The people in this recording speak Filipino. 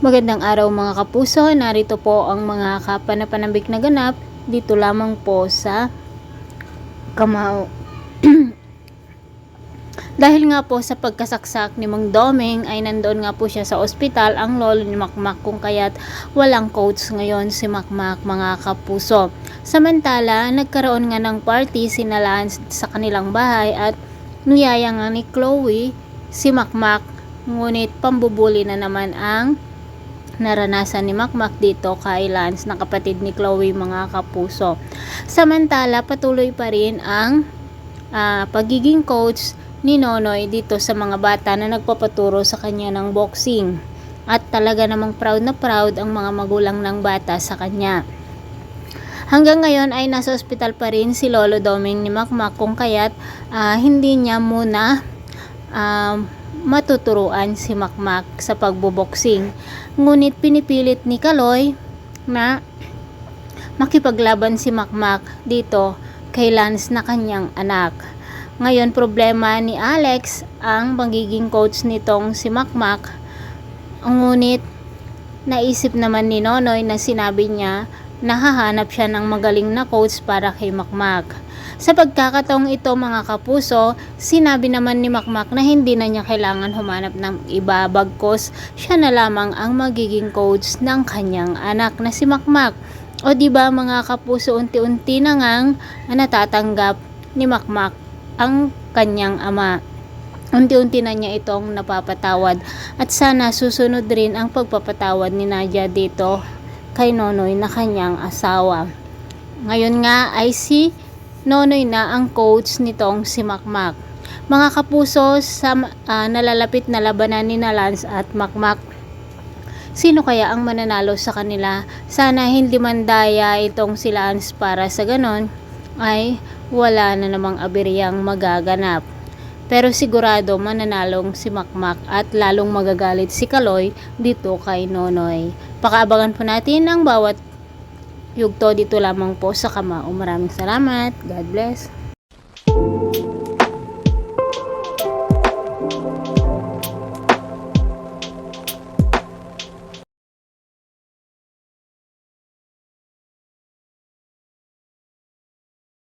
Magandang araw mga kapuso, narito po ang mga kapanapanabik na ganap dito lamang po sa Kamao. Dahil nga po sa pagkasaksak ni Mang Doming ay nandoon nga po siya sa ospital ang lolo ni Makmak, kung kaya't walang coach ngayon si Makmak mga kapuso. Samantala, nagkaroon nga ng party sina Lance sa kanilang bahay at niyaya nga ni Chloe si Makmak, ngunit pambubuli na naman ang naranasan ni Makmak dito kay Lance na kapatid ni Chloe mga kapuso. Samantala, patuloy pa rin ang pagiging coach ni Nonoy dito sa mga bata na nagpapaturo sa kanya ng boxing. At talaga namang proud na proud ang mga magulang ng bata sa kanya. Hanggang ngayon ay nasa ospital pa rin si Lolo Doming ni Makmak, kung kaya't hindi niya muna matuturuan si Makmak sa pagboboxing. Ngunit pinipilit ni Kaloy na makipaglaban si Makmak dito kay Lance na kanyang anak. Ngayon, problema ni Alex ang magiging coach nitong si Makmak. Ngunit naisip naman ni Nonoy na sinabi niya na hahanap siya ng magaling na coach para kay Makmak. Sa pagkakataong ito mga kapuso, sinabi naman ni Makmak na hindi na niya kailangan humanap ng iba, bagkos siya na lamang ang magiging coach ng kanyang anak na si Makmak. O diba mga kapuso, unti-unti na ngang natatanggap ni Makmak ang kanyang ama. Unti-unti na niya itong napapatawad at sana susunod rin ang pagpapatawad ni Nadia dito kay Nonoy na kanyang asawa. Ngayon nga ay si Nonoy na ang coach nitong si Makmak. Mga kapuso, sa nalalapit na labanan ni Lance at Makmak, sino kaya ang mananalo sa kanila? Sana hindi mandaya itong si Lance para sa ganon ay wala na namang aberyang magaganap. Pero sigurado mananalong si Makmak at lalong magagalit si Kaloy dito kay Nonoy. Pakaabangan po natin ang bawat yugto dito lamang po sa Kamao. Maraming salamat. God bless.